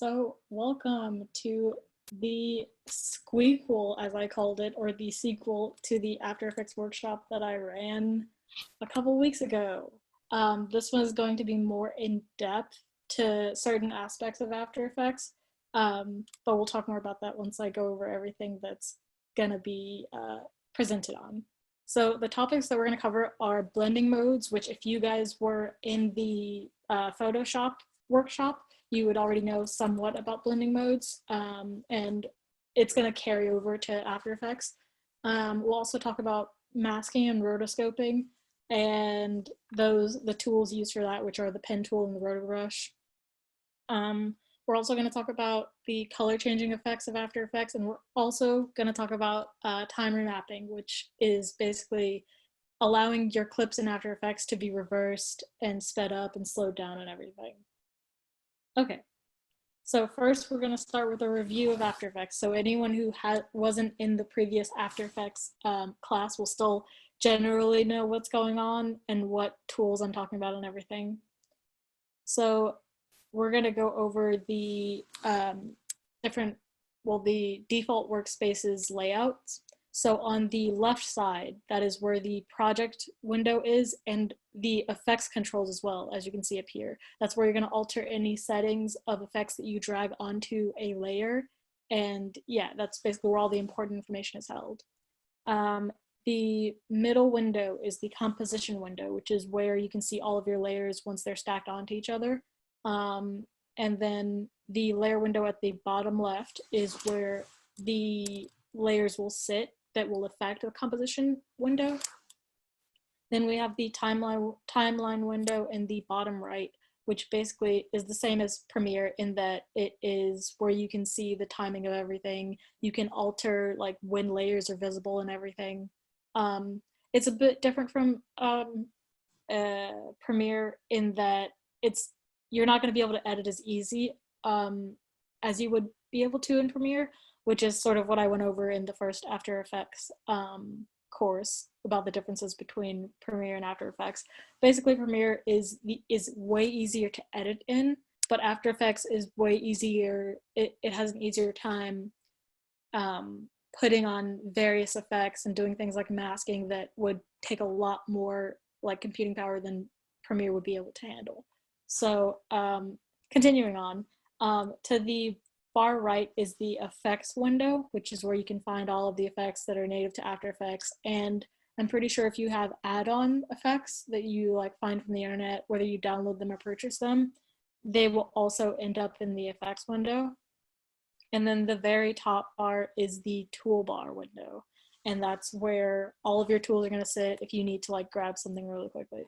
So welcome to the squeakquel, as I called it, or the sequel to the After Effects workshop that I ran a couple weeks ago. This one is going to be more in depth to certain aspects of After Effects, but we'll talk more about that once I go over everything that's gonna be presented on. So the topics that we're gonna cover are blending modes, which if you guys were in the Photoshop workshop, you would already know somewhat about blending modes, and it's going to carry over to After Effects. We'll also talk about masking and rotoscoping and the tools used for that, which are the pen tool and the Rotobrush. We're also going to talk about the color changing effects of After Effects, and we're also going to talk about time remapping, which is basically allowing your clips in After Effects to be reversed and sped up and slowed down and everything. Okay, so first we're going to start with a review of After Effects. So anyone who wasn't in the previous After Effects class will still generally know what's going on and what tools I'm talking about and everything. So we're going to go over the the default workspaces layouts. So on the left side, that is where the project window is, and the effects controls as well, as you can see up here. That's where you're going to alter any settings of effects that you drag onto a layer. And yeah, that's basically where all the important information is held. The middle window is the composition window, which is where you can see all of your layers once they're stacked onto each other. And then the layer window at the bottom left is where the layers will sit that will affect the composition window. Then we have the timeline window in the bottom right, which basically is the same as Premiere in that it is where you can see the timing of everything. You can alter like when layers are visible and everything. It's a bit different from Premiere in that you're not going to be able to edit as easy as you would be able to in Premiere, which is sort of what I went over in the first After Effects course about the differences between Premiere and After Effects. Basically, Premiere is way easier to edit in, but After Effects is way easier. It has an easier time putting on various effects and doing things like masking that would take a lot more like computing power than Premiere would be able to handle. So continuing on, to the far right is the effects window, which is where you can find all of the effects that are native to After Effects. And I'm pretty sure if you have add-on effects that you like find from the internet, whether you download them or purchase them, they will also end up in the effects window. And then the very top bar is the toolbar window. And that's where all of your tools are going to sit if you need to like grab something really quickly.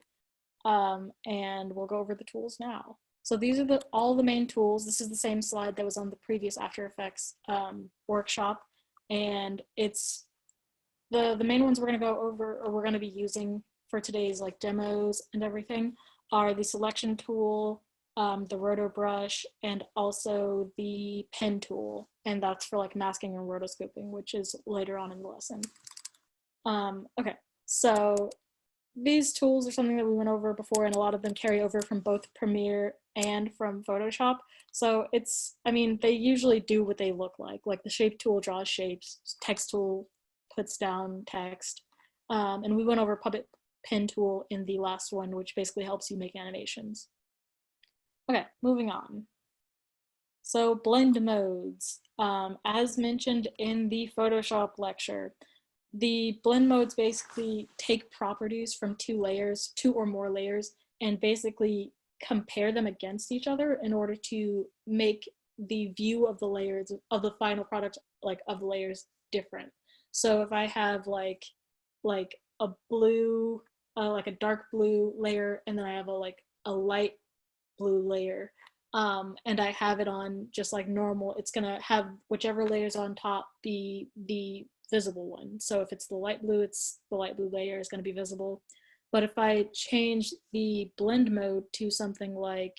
And we'll go over the tools now. So these are all the main tools. This is the same slide that was on the previous After Effects workshop. And it's the main ones we're going to go over, or we're going to be using for today's like demos and everything, are the selection tool, the Rotobrush, and also the pen tool. And that's for like masking and rotoscoping, which is later on in the lesson. Okay, so these tools are something that we went over before, and a lot of them carry over from both Premiere and from Photoshop. So I mean, they usually do what they look like. Like the shape tool draws shapes, text tool puts down text. And we went over Puppet Pen tool in the last one, which basically helps you make animations. Okay, moving on. So blend modes. As mentioned in the Photoshop lecture, the blend modes basically take properties from two or more layers, and basically compare them against each other in order to make the view of the layers of the final product, like of the layers, different. So if I have like a blue, like a dark blue layer, and then I have a light blue layer, and I have it on just like normal, it's gonna have whichever layer's on top be the visible one. So if it's the light blue, it's the light blue layer is going to be visible. But if I change the blend mode to something like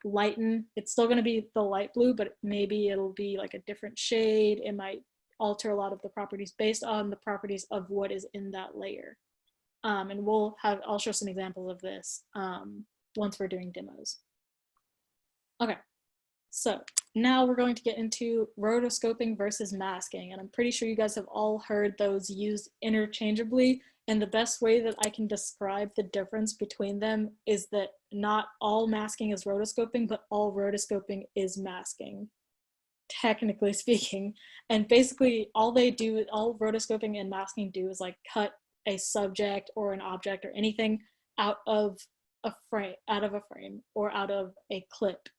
lighten, it's still going to be the light blue, but maybe it'll be like a different shade. It might alter a lot of the properties based on the properties of what is in that layer. And I'll show some examples of this once we're doing demos. Okay, So now we're going to get into rotoscoping versus masking. And I'm pretty sure you guys have all heard those used interchangeably. And the best way that I can describe the difference between them is that not all masking is rotoscoping, but all rotoscoping is masking, technically speaking. And basically all rotoscoping and masking do is like cut a subject or an object or anything out of a frame, or out of a clip.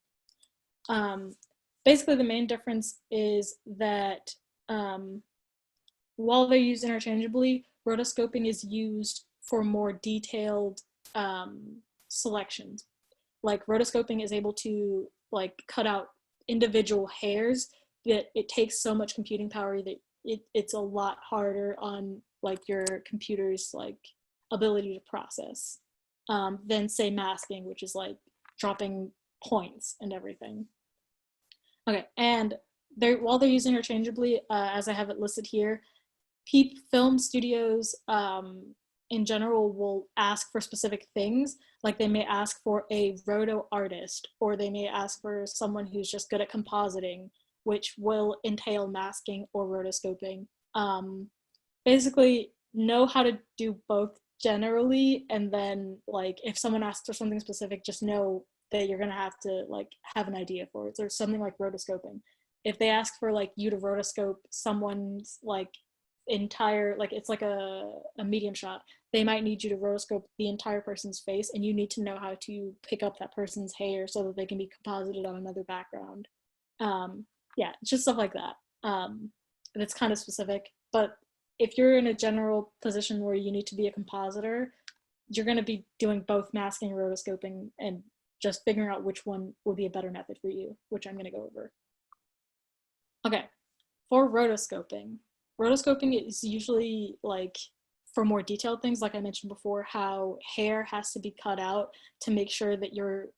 Basically the main difference is that while they're used interchangeably, rotoscoping is used for more detailed selections. Like rotoscoping is able to like cut out individual hairs that it takes so much computing power that it's a lot harder on like your computer's like ability to process than say masking, which is like dropping points and everything. Okay, and while they're used interchangeably, as I have it listed here, film studios in general will ask for specific things. Like they may ask for a roto artist, or they may ask for someone who's just good at compositing, which will entail masking or rotoscoping. Basically, know how to do both generally, and then like if someone asks for something specific, just know that you're gonna have to like have an idea for it. So something like rotoscoping. If they ask for like you to rotoscope someone's like entire, like it's like a medium shot, they might need you to rotoscope the entire person's face, and you need to know how to pick up that person's hair so that they can be composited on another background. Yeah, just stuff like that. It's kind of specific, but if you're in a general position where you need to be a compositor, you're going to be doing both masking and rotoscoping, and just figuring out which one will be a better method for you, which I'm going to go over. Okay, for rotoscoping is usually like for more detailed things, like I mentioned before, how hair has to be cut out to make sure that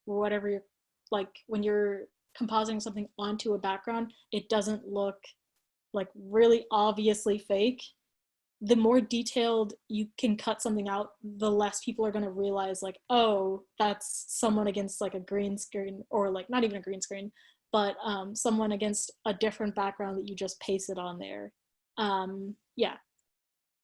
whatever you're like, when you're compositing something onto a background, it doesn't look like really obviously fake. The more detailed you can cut something out, the less people are going to realize like, oh, that's someone against like a green screen, or like not even a green screen, but someone against a different background that you just pasted on there. Yeah.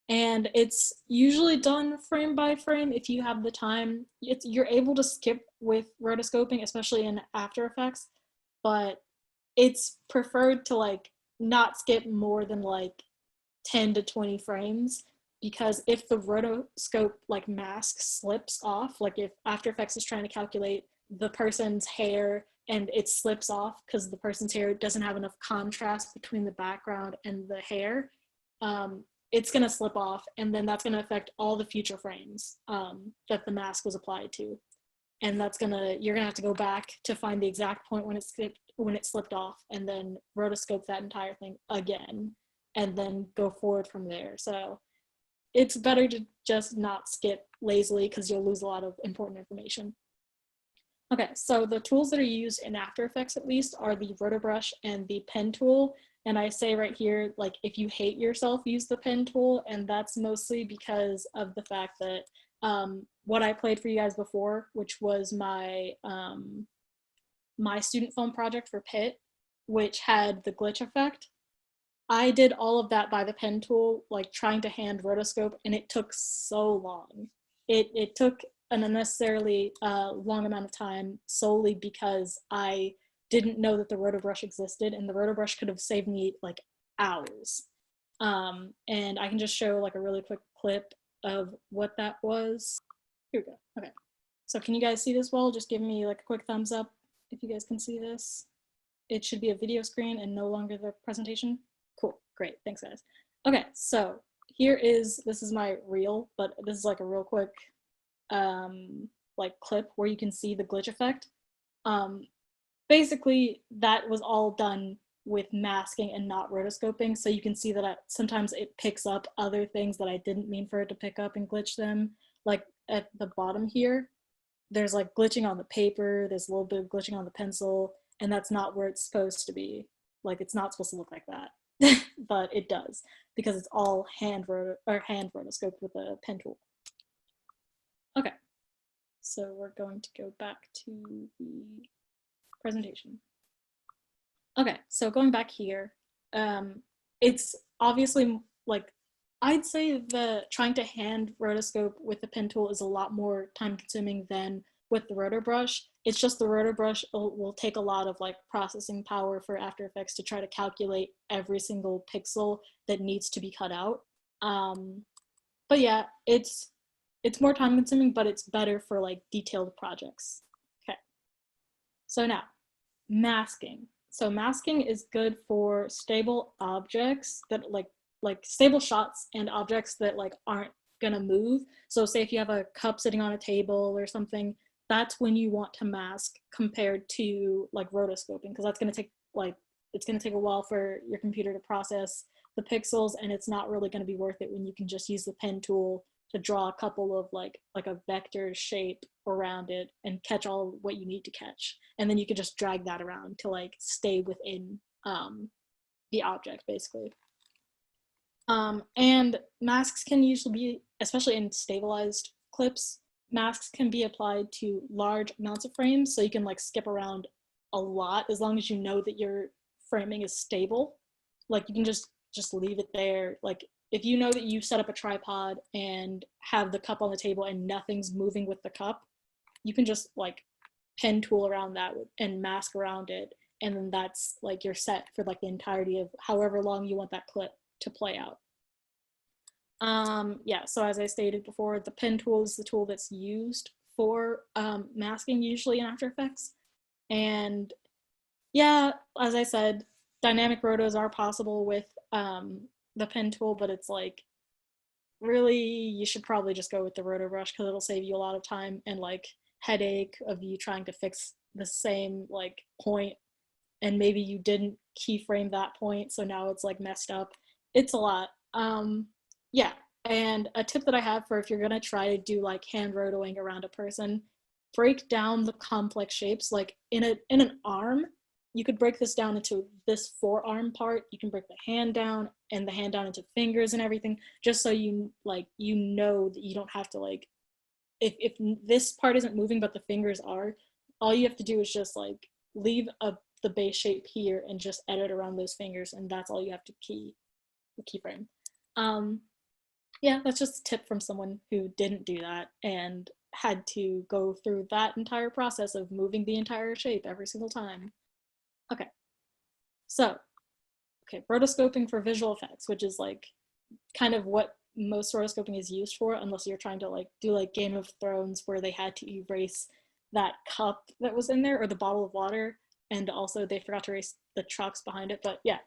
And it's usually done frame by frame if you have the time. You're able to skip with rotoscoping, especially in After Effects, but it's preferred to like not skip more than like 10 to 20 frames, because if the rotoscope like mask slips off, like if After Effects is trying to calculate the person's hair and it slips off because the person's hair doesn't have enough contrast between the background and the hair, it's going to slip off, and then that's going to affect all the future frames that the mask was applied to. And you're gonna have to go back to find the exact point when it slipped off, and then rotoscope that entire thing again, and then go forward from there. So it's better to just not skip lazily, because you'll lose a lot of important information. Okay, so the tools that are used in After Effects at least are the Rotobrush and the pen tool. And I say right here, like if you hate yourself, use the pen tool, and that's mostly because of the fact that what I played for you guys before, which was my my student film project for Pitt, which had the glitch effect. I did all of that by the pen tool, like trying to hand rotoscope, and it took so long. It took an unnecessarily long amount of time, solely because I didn't know that the Rotobrush existed, and the Rotobrush could have saved me like hours. And I can just show like a really quick clip of what that was. Here we go. Okay. So can you guys see this well? Just give me like a quick thumbs up if you guys can see this. It should be a video screen and no longer the presentation. Cool, great, thanks guys. Okay, so this is my reel, but this is like a real quick like clip where you can see the glitch effect. Basically that was all done with masking and not rotoscoping, so you can see that sometimes it picks up other things that I didn't mean for it to pick up and glitch them. Like at the bottom here, there's like glitching on the paper, there's a little bit of glitching on the pencil, and that's not where it's supposed to be. Like it's not supposed to look like that, but it does, because it's all hand rotoscoped with a pen tool. Okay, so we're going to go back to the presentation. Okay, so going back here, it's obviously like I'd say the trying to hand rotoscope with the pen tool is a lot more time consuming than with the Rotobrush. It's just the Rotobrush will take a lot of like processing power for After Effects to try to calculate every single pixel that needs to be cut out. Um, but yeah, it's more time consuming, but it's better for like detailed projects. Okay, so now masking. So masking is good for stable objects that like stable shots and objects that like aren't gonna move. So say if you have a cup sitting on a table or something, that's when you want to mask compared to like rotoscoping, because that's gonna take like it's gonna take a while for your computer to process the pixels, and it's not really gonna be worth it when you can just use the pen tool to draw a couple of like a vector shape around it and catch all what you need to catch, and then you can just drag that around to like stay within the object basically. And masks can usually be, especially in stabilized clips, masks can be applied to large amounts of frames, so you can like skip around a lot as long as you know that your framing is stable. Like you can just leave it there. Like if you know that you set up a tripod and have the cup on the table and nothing's moving with the cup, you can just like pen tool around that and mask around it, and then that's like you're set for like the entirety of however long you want that clip to play out. Yeah, so as I stated before, the pen tool is the tool that's used for masking usually in After Effects. And yeah, as I said, dynamic rotos are possible with the pen tool, but it's like really you should probably just go with the Rotobrush because it'll save you a lot of time and like headache of you trying to fix the same like point, and maybe you didn't keyframe that point, so now it's like messed up. It's a lot. Yeah, and a tip that I have for if you're gonna try to do like hand rotoing around a person, break down the complex shapes. Like in an arm, you could break this down into this forearm part. You can break the hand down and the hand down into fingers and everything, just so you like you know that you don't have to like if this part isn't moving but the fingers are, all you have to do is just like leave the base shape here and just edit around those fingers, and that's all you have to keyframe. Um, yeah, that's just a tip from someone who didn't do that and had to go through that entire process of moving the entire shape every single time. Okay, so, okay, rotoscoping for visual effects, which is like kind of what most rotoscoping is used for, unless you're trying to like do like Game of Thrones where they had to erase that cup that was in there or the bottle of water, and also they forgot to erase the trucks behind it. But yeah,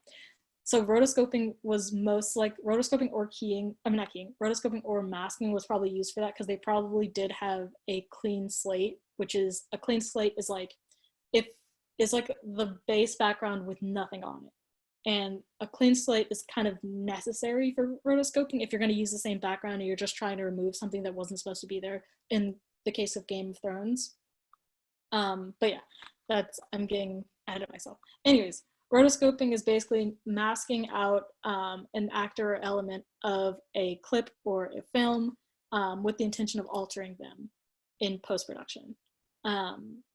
so rotoscoping was most like rotoscoping or keying, I mean not keying, rotoscoping or masking was probably used for that because they probably did have a clean slate, which is a clean slate is like if is like the base background with nothing on it. And a clean slate is kind of necessary for rotoscoping if you're going to use the same background and you're just trying to remove something that wasn't supposed to be there in the case of Game of Thrones. But yeah, that's, I'm getting ahead of myself. Anyways, rotoscoping is basically masking out an actor or element of a clip or a film with the intention of altering them in post-production.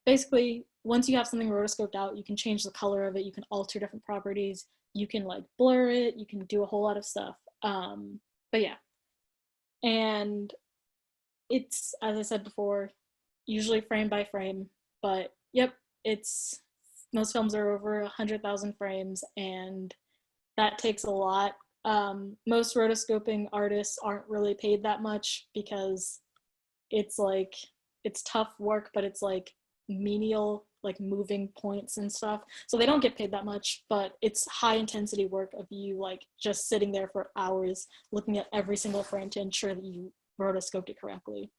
Basically, once you have something rotoscoped out, you can change the color of it, you can alter different properties, you can like blur it, you can do a whole lot of stuff. But yeah, and it's, as I said before, usually frame by frame, but yep, it's, most films are over 100,000 frames, and that takes a lot. Most rotoscoping artists aren't really paid that much because it's like, it's tough work, but it's like menial, like moving points and stuff. So they don't get paid that much, but it's high intensity work of you like just sitting there for hours looking at every single frame to ensure that you rotoscoped it correctly.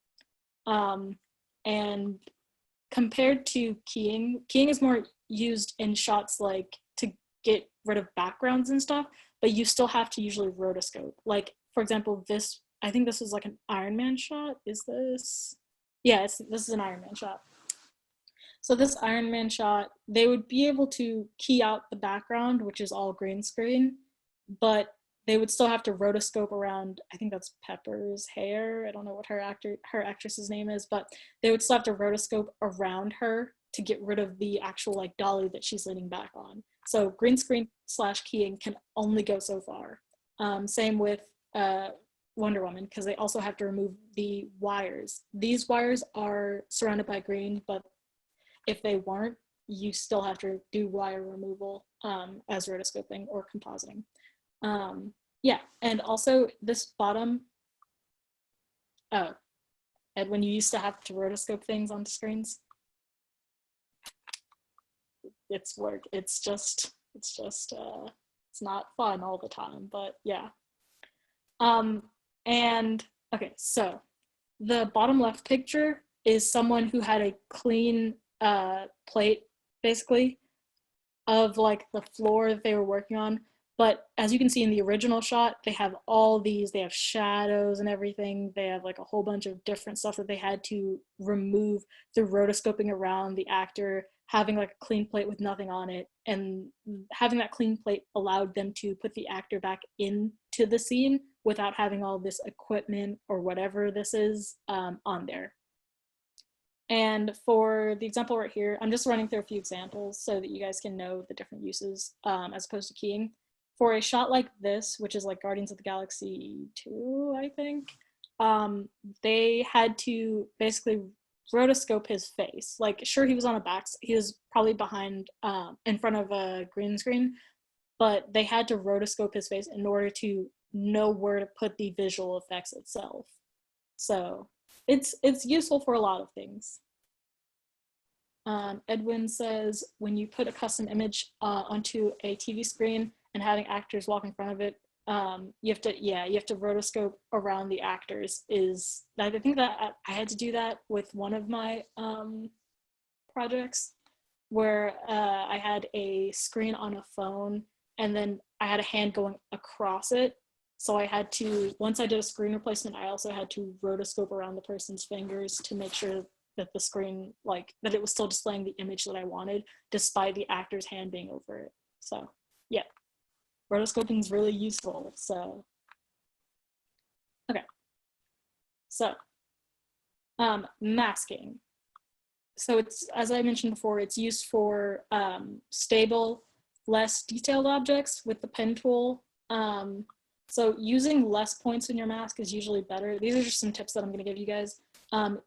And compared to keying, keying is more used in shots like to get rid of backgrounds and stuff, but you still have to usually rotoscope. Like for example, this, I think this is like an Iron Man shot. Is this? Yeah, this is an Iron Man shot. So this Iron Man shot, they would be able to key out the background, which is all green screen, but they would still have to rotoscope around, I think that's Pepper's hair. I don't know what her actress's name is, but they would still have to rotoscope around her to get rid of the actual like dolly that she's leaning back on. So green screen / keying can only go so far. Same with Wonder Woman, because they also have to remove the wires. These wires are surrounded by green, but if they weren't, you still have to do wire removal as rotoscoping or compositing. Yeah, and also this bottom, oh, and when you used to have to rotoscope things onto screens, it's work. It's not fun all the time, but yeah. And okay, so the bottom left picture is someone who had a clean plate, basically, of like the floor that they were working on. But as you can see in the original shot, they have all these, they have shadows and everything. They have like a whole bunch of different stuff that they had to remove through rotoscoping around the actor, having like a clean plate with nothing on it. And having that clean plate allowed them to put the actor back into the scene without having all this equipment or whatever this is on there. And for the example right here, I'm just running through a few examples so that you guys can know the different uses as opposed to keying. For a shot like this, which is like Guardians of the Galaxy 2, I think, they had to basically rotoscope his face. Like, sure, he was on a back, he was probably behind, in front of a green screen, but they had to rotoscope his face in order to know where to put the visual effects itself. So it's useful for a lot of things. Edwin says, when you put a custom image onto a TV screen and having actors walk in front of it, you have to rotoscope around the actors. I think that I had to do that with one of my projects where I had a screen on a phone and then I had a hand going across it. So I had to, once I did a screen replacement, I also had to rotoscope around the person's fingers to make sure that the screen, like, that it was still displaying the image that I wanted, despite the actor's hand being over it. So yeah, rotoscoping is really useful. So, okay. So, masking. So it's, as I mentioned before, it's used for stable, less detailed objects with the pen tool. So using less points in your mask is usually better. These are just some tips that I'm going to give you guys.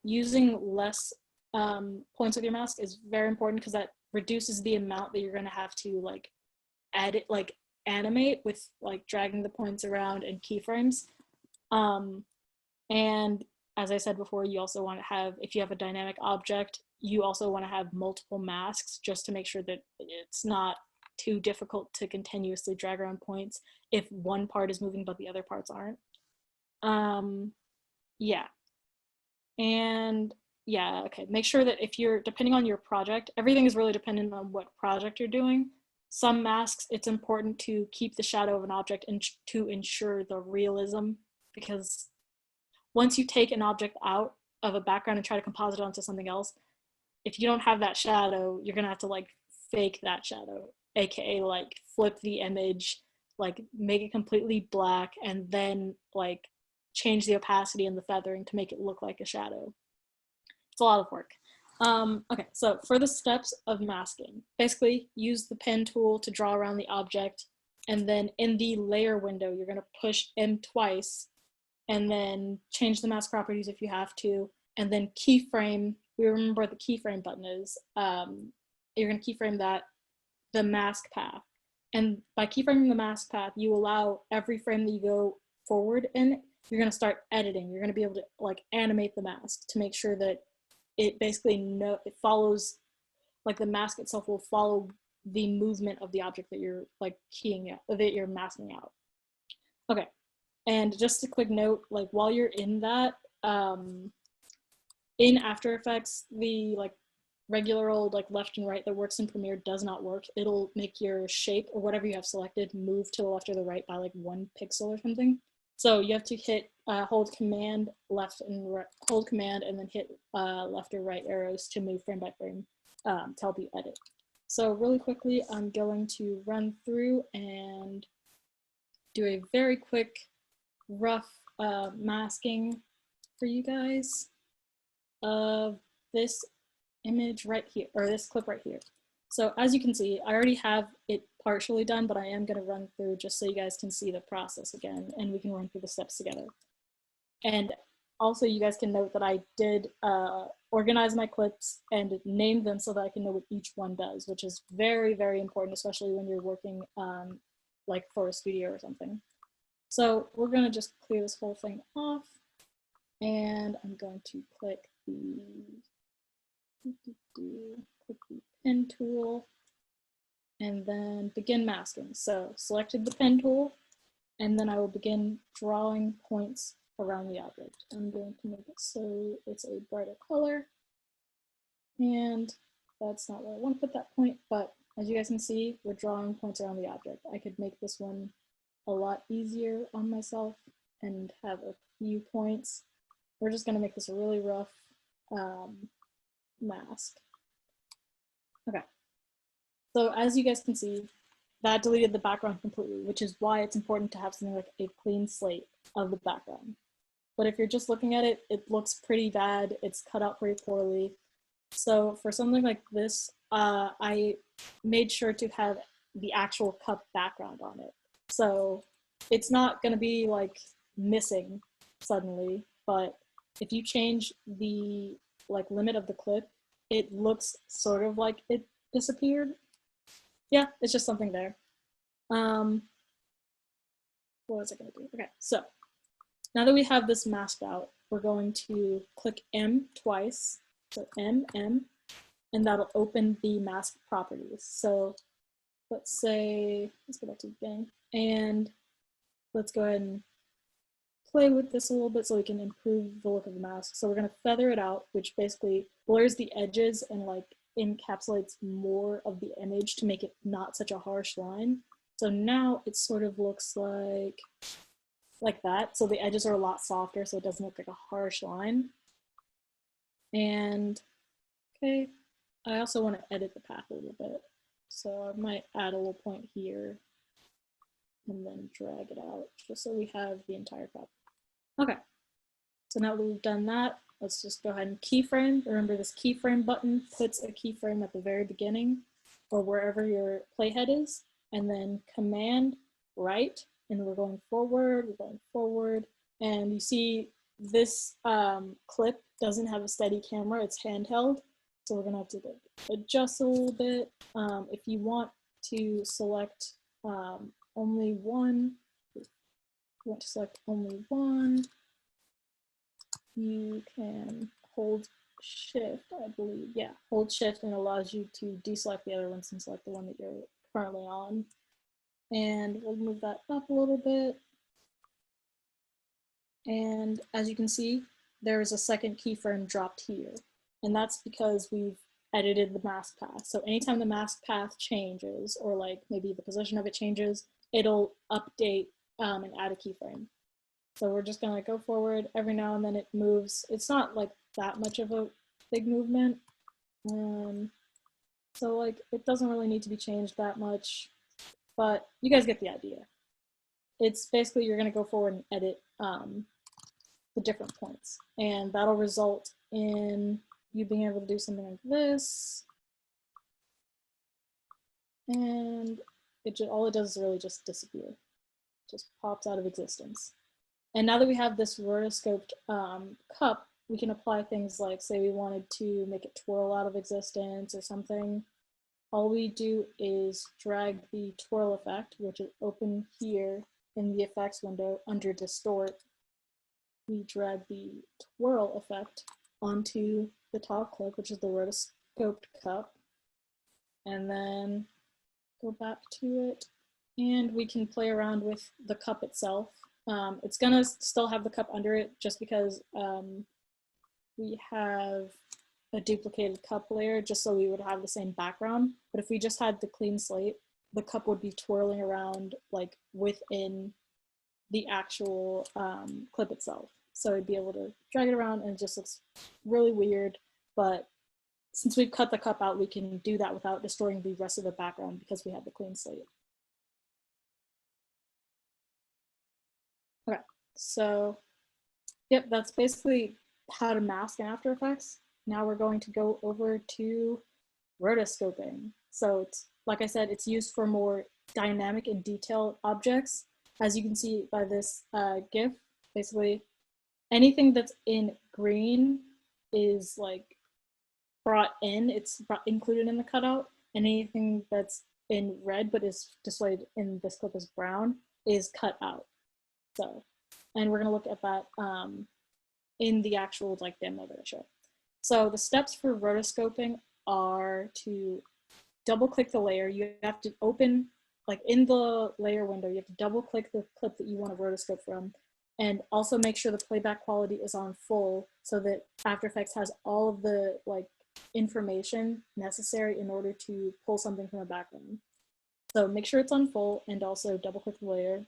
Using less points with your mask is very important because that reduces the amount that you're going to have to like edit, like animate with like dragging the points around and keyframes. And as I said before, you also want to have, if you have a dynamic object, you also want to have multiple masks just to make sure that it's not too difficult to continuously drag around points if one part is moving but the other parts aren't. Yeah. And yeah, okay. Make sure that if you're, depending on your project, everything is really dependent on what project you're doing. Some masks, it's important to keep the shadow of an object and to ensure the realism, because once you take an object out of a background and try to composite it onto something else, if you don't have that shadow, you're gonna have to like fake that shadow, aka like flip the image, like make it completely black, and then like change the opacity and the feathering to make it look like a shadow. It's a lot of work. Okay, so for the steps of masking, basically use the pen tool to draw around the object, and then in the layer window, you're gonna push M twice, and then change the mask properties if you have to, and then keyframe. We remember what the keyframe button is. You're gonna keyframe that, the mask path. And by keyframing the mask path, you allow every frame that you go forward in, you're gonna start editing. You're gonna be able to like animate the mask to make sure that it basically it follows, like the mask itself will follow the movement of the object that you're like keying out, that you're masking out. Okay, and just a quick note, like while you're in that, in After Effects, the like regular old like left and right that works in Premiere does not work. It'll make your shape or whatever you have selected move to the left or the right by like 1 pixel or something. So you have to hit hold command left and right, hold command and then hit left or right arrows to move frame by frame to help you edit. So really quickly, I'm going to run through and do a very quick rough masking for you guys of this image right here, or this clip right here. So as you can see, I already have it partially done, but I am going to run through just so you guys can see the process again, and we can run through the steps together. And also you guys can note that I did organize my clips and name them so that I can know what each one does, which is very, very important, especially when you're working like for a studio or something. So we're going to just clear this whole thing off, and I'm going to click the pen tool and then begin masking. So selected the pen tool, and then I will begin drawing points around the object. I'm going to make it so it's a brighter color, and that's not where I want to put that point, but as you guys can see, we're drawing points around the object. I could make this one a lot easier on myself and have a few points. We're just going to make this a really rough mask. Okay, so as you guys can see, that deleted the background completely, which is why it's important to have something like a clean slate of the background. But if you're just looking at it, it looks pretty bad. It's cut out pretty poorly. So for something like this, I made sure to have the actual cup background on it. So it's not going to be like missing suddenly, but if you change the like limit of the clip, it looks sort of like it disappeared. Yeah, it's just something there. What was I going to do? Okay, so now that we have this masked out, we're going to click M twice, so M, and that'll open the mask properties. So let's say, let's go back to the beginning, and let's go ahead and play with this a little bit so we can improve the look of the mask. So we're going to feather it out, which basically blurs the edges and like encapsulates more of the image to make it not such a harsh line. So now it sort of looks like that. So the edges are a lot softer, so it doesn't look like a harsh line. And okay, I also want to edit the path a little bit. So I might add a little point here and then drag it out just so we have the entire cup. Okay, so now that we've done that, let's just go ahead and keyframe. Remember, this keyframe button puts a keyframe at the very beginning or wherever your playhead is, and then command right, and we're going forward, and you see this clip doesn't have a steady camera, it's handheld, so we're gonna have to adjust a little bit. If you want to select only one, you can hold shift, I believe. Yeah, hold shift and it allows you to deselect the other ones and select the one that you're currently on. And we'll move that up a little bit. And as you can see, there is a second keyframe dropped here. And that's because we've edited the mask path. So anytime the mask path changes, or like maybe the position of it changes, it'll update and add a keyframe. So we're just gonna go forward. Every now and then it moves. It's not like that much of a big movement. So like it doesn't really need to be changed that much, but you guys get the idea. It's basically you're gonna go forward and edit the different points, and that'll result in you being able to do something like this. And all it does is really just disappear. It just pops out of existence. And now that we have this rotoscoped cup, we can apply things like, say we wanted to make it twirl out of existence or something. All we do is drag the twirl effect, which is open here in the effects window under distort. We drag the twirl effect onto the top clip, which is the rotoscoped cup, and then go back to it, and we can play around with the cup itself. It's gonna still have the cup under it just because we have a duplicated cup layer just so we would have the same background. But if we just had the clean slate, the cup would be twirling around like within the actual clip itself. So I'd be able to drag it around and it just looks really weird. But since we've cut the cup out, we can do that without destroying the rest of the background because we have the clean slate. Okay, so yep, that's basically how to mask in After Effects. Now we're going to go over to rotoscoping. So it's, like I said, it's used for more dynamic and detailed objects. As you can see by this GIF, basically anything that's in green is like brought in, it's included in the cutout, and anything that's in red but is displayed in this clip as brown is cut out. So, and we're gonna look at that in the actual like demo that I showed. So the steps for rotoscoping are to double click the layer. You have to open, like in the layer window, you have to double click the clip that you want to rotoscope from, and also make sure the playback quality is on full so that After Effects has all of the like information necessary in order to pull something from the background. So make sure it's on full and also double click the layer.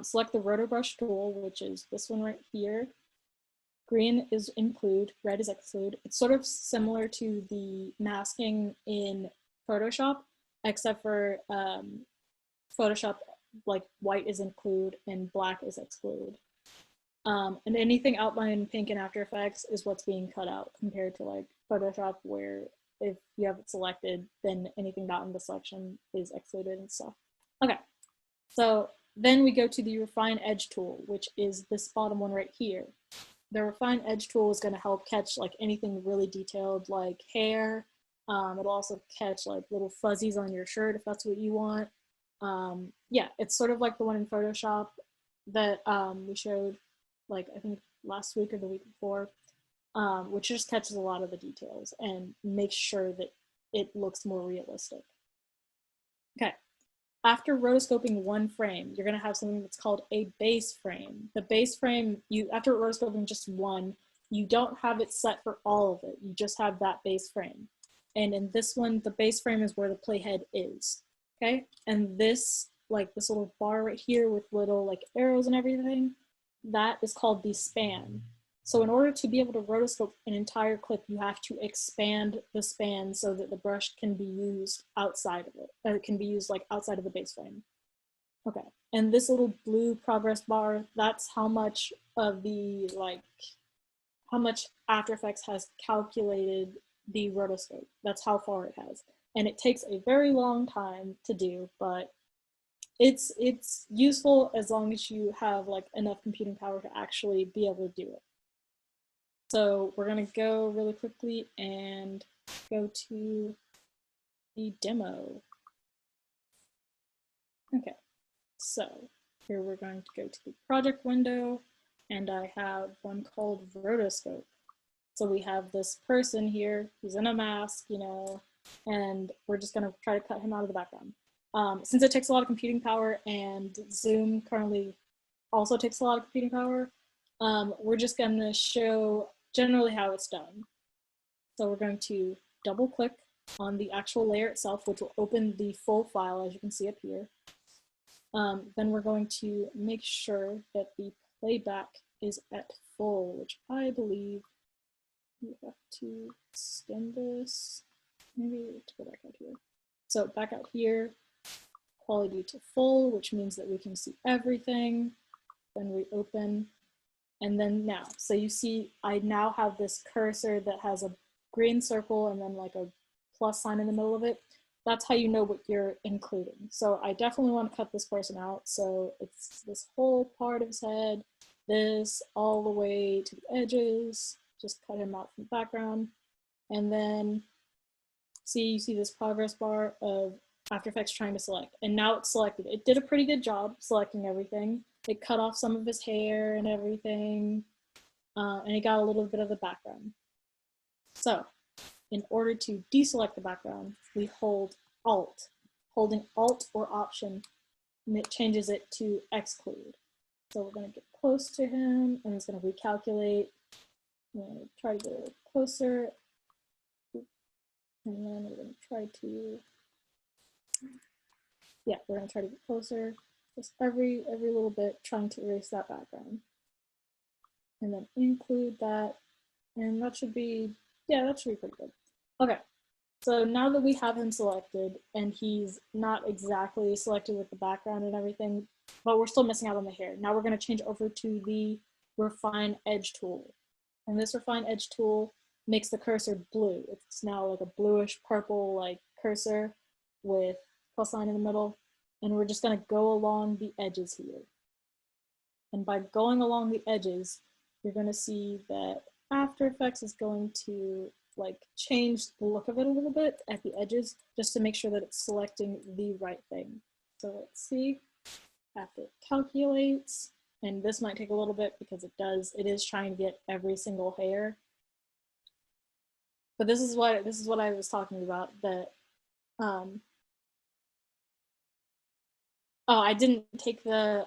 Select the Rotobrush tool, which is this one right here. Green is include, red is exclude. It's sort of similar to the masking in Photoshop, except for Photoshop, like white is include and black is exclude. And anything outlined in pink in After Effects is what's being cut out compared to like Photoshop, where if you have it selected, then anything not in the selection is excluded and stuff. Okay, so then we go to the Refine Edge tool, which is this bottom one right here. The Refine Edge tool is going to help catch like anything really detailed like hair. It'll also catch like little fuzzies on your shirt if that's what you want. Yeah, it's sort of like the one in Photoshop that we showed like I think last week or the week before, which just catches a lot of the details and makes sure that it looks more realistic. Okay. After rotoscoping one frame, you're going to have something that's called a base frame. The base frame, after rotoscoping just one, you don't have it set for all of it. You just have that base frame. And in this one, the base frame is where the playhead is. Okay. And this, like this little bar right here with little like arrows and everything, that is called the span. So in order to be able to rotoscope an entire clip, you have to expand the span so that the brush can be used outside of it. It can be used like outside of the base frame. Okay, and this little blue progress bar, that's how much of the how much After Effects has calculated the rotoscope. That's how far it has. And it takes a very long time to do, but it's useful as long as you have like enough computing power to actually be able to do it. So we're going to go really quickly and go to the demo. Okay, so here we're going to go to the project window, and I have one called Rotoscope. So we have this person here, he's in a mask, you know, and we're just going to try to cut him out of the background. Since it takes a lot of computing power and Zoom currently also takes a lot of computing power, we're just going to show generally how it's done. So we're going to double click on the actual layer itself, which will open the full file, as you can see up here. Then we're going to make sure that the playback is at full, which I believe you have to extend this. Maybe to go back out here. So back out here, quality to full, which means that we can see everything. Then we open. And then now, so you see, I now have this cursor that has a green circle and then like a plus sign in the middle of it. That's how you know what you're including. So I definitely want to cut this person out. So it's this whole part of his head, this all the way to the edges, just cut him out from the background. And then you see this progress bar of After Effects trying to select. And now it's selected. It did a pretty good job selecting everything. It cut off some of his hair and everything, and it got a little bit of the background. So in order to deselect the background, we hold Alt. Holding Alt or Option, and it changes it to exclude. So we're going to get close to him, and it's going to recalculate. I'm going to try to get closer, and then we're going to try to, yeah, we're going to try to get closer. Just every little bit, trying to erase that background. And then include that, and that should be, yeah, that should be pretty good. Okay, so now that we have him selected, and he's not exactly selected with the background and everything, but we're still missing out on the hair. Now we're going to change over to the Refine Edge tool. And this Refine Edge tool makes the cursor blue. It's now like a bluish purple like cursor with plus sign in the middle. And we're just gonna go along the edges here. And by going along the edges, you're gonna see that After Effects is going to like change the look of it a little bit at the edges, just to make sure that it's selecting the right thing. So let's see, after it calculates, and this might take a little bit because it is trying to get every single hair. But this is what I was talking about, that oh, I didn't take the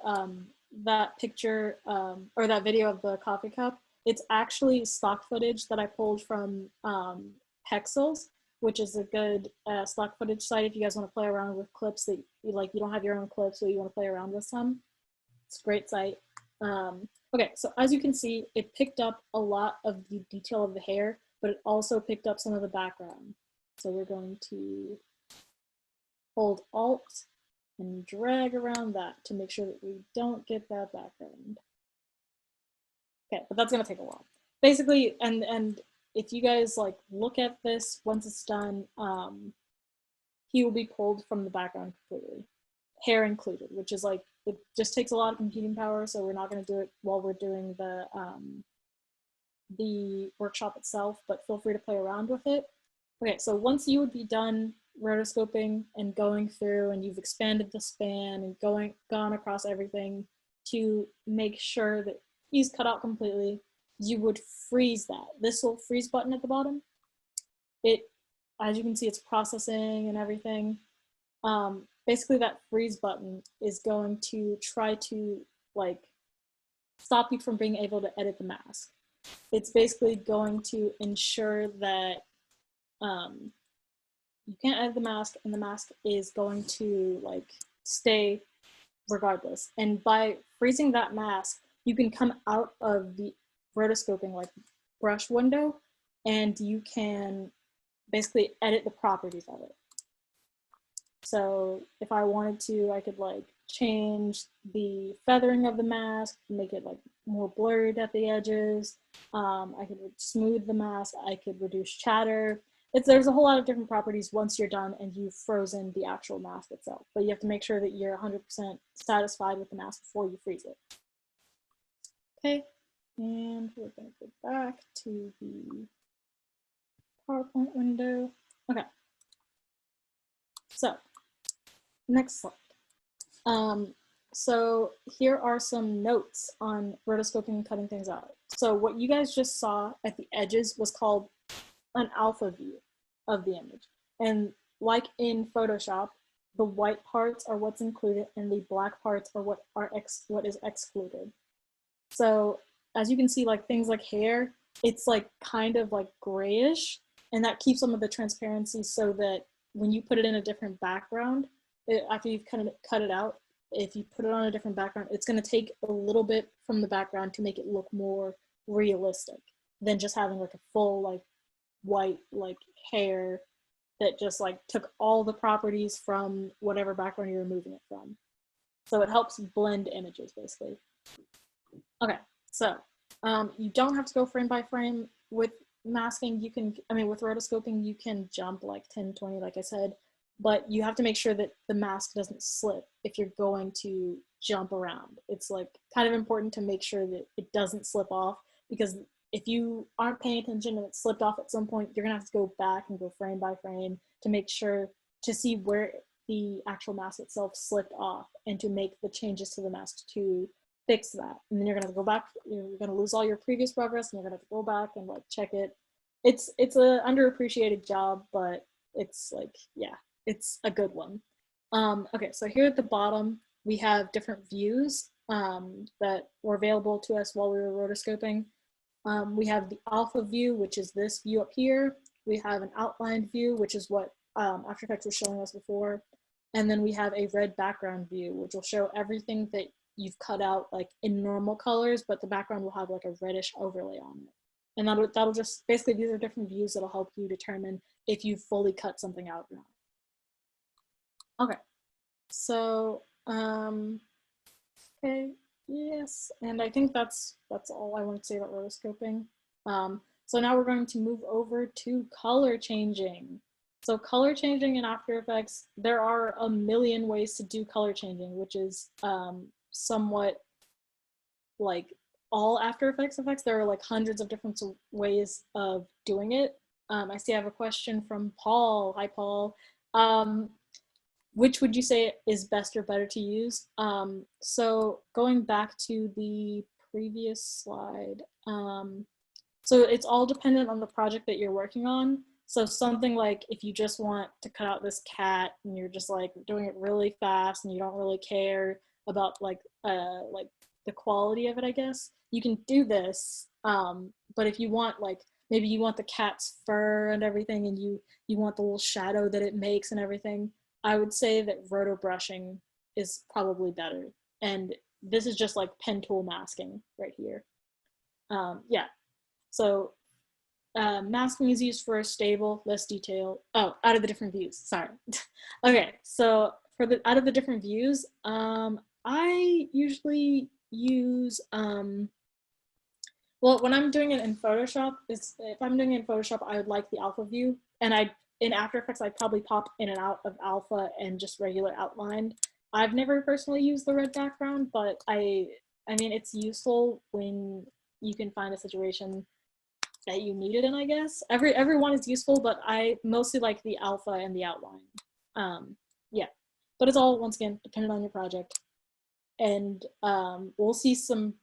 that picture or that video of the coffee cup. It's actually stock footage that I pulled from Pexels, which is a good stock footage site if you guys want to play around with clips that you don't have your own clips, so you want to play around with some. It's a great site. Okay, so as you can see, it picked up a lot of the detail of the hair, but it also picked up some of the background. So we're going to hold Alt and drag around that to make sure that we don't get that background. Okay, but that's gonna take a while. Basically, and if you guys like look at this once it's done, he will be pulled from the background completely, hair included, which is like, it just takes a lot of computing power, so we're not gonna do it while we're doing the workshop itself, but feel free to play around with it. Okay, so once you would be done rotoscoping and going through, and you've expanded the span and gone across everything to make sure that he's cut out completely, you would freeze that. This little freeze button at the bottom, as you can see, it's processing and everything. Basically that freeze button is going to try to like stop you from being able to edit the mask. It's basically going to ensure that you can't edit the mask, and the mask is going to like stay regardless. And by freezing that mask, you can come out of the rotoscoping like brush window, and you can basically edit the properties of it. So if I wanted to, I could like change the feathering of the mask, make it like more blurred at the edges. I could smooth the mask. I could reduce chatter. There's a whole lot of different properties once you're done and you've frozen the actual mask itself. But you have to make sure that you're 100% satisfied with the mask before you freeze it. Okay, and we're going to go back to the PowerPoint window. Okay, so next slide. So here are some notes on rotoscoping and cutting things out. So what you guys just saw at the edges was called an alpha view of the image. And like in Photoshop, the white parts are what's included and the black parts are what is excluded. So as you can see, like things like hair, it's like kind of like grayish, and that keeps some of the transparency so that when you put it in a different background, after you've kind of cut it out, if you put it on a different background, it's going to take a little bit from the background to make it look more realistic than just having like a full like white like hair that just like took all the properties from whatever background you're removing it from. So it helps blend images basically. Okay, so you don't have to go frame by frame with masking. You can, with rotoscoping, you can jump like 10, 20, like I said, but you have to make sure that the mask doesn't slip if you're going to jump around. It's like kind of important to make sure that it doesn't slip off, because if you aren't paying attention and it slipped off at some point, you're gonna have to go back and go frame by frame to make sure to see where the actual mask itself slipped off and to make the changes to the mask to fix that. And then you're gonna have to go back, you're gonna lose all your previous progress and you're gonna have to go back and like check it. It's a underappreciated job, but it's like, yeah, it's a good one. Okay, so here at the bottom, we have different views that were available to us while we were rotoscoping. We have the alpha view, which is this view up here. We have an outlined view, which is what After Effects was showing us before. And then we have a red background view, which will show everything that you've cut out like in normal colors, but the background will have like a reddish overlay on it. And that'll just, basically these are different views that'll help you determine if you've fully cut something out or not. Okay, so, okay, yes, and I think that's all I want to say about rotoscoping. So now we're going to move over to color changing. So color changing in After Effects, there are a million ways to do color changing, which is somewhat like all After Effects effects. There are like hundreds of different ways of doing it. I see I have a question from Paul. Hi, Paul. Which would you say is best or better to use? So going back to the previous slide, so it's all dependent on the project that you're working on. So something like if you just want to cut out this cat and you're just like doing it really fast and you don't really care about like the quality of it, I guess, you can do this. But if you want like, maybe you want the cat's fur and everything and you want the little shadow that it makes and everything, I would say that rotobrushing is probably better. And this is just like pen tool masking right here. Yeah, so masking is used for a stable, less detail. Oh, out of the different views, sorry. Okay, so for the out of the different views, I usually use, well, when I'm doing it in Photoshop, if I'm doing it in Photoshop, I would like the alpha view. And in After Effects, I'd probably pop in and out of alpha and just regular outlined. I've never personally used the red background, but I mean, it's useful when you can find a situation that you need it in, I guess. Everyone is useful, but I mostly like the alpha and the outline. Yeah, but it's all, once again, dependent on your project. And we'll see some,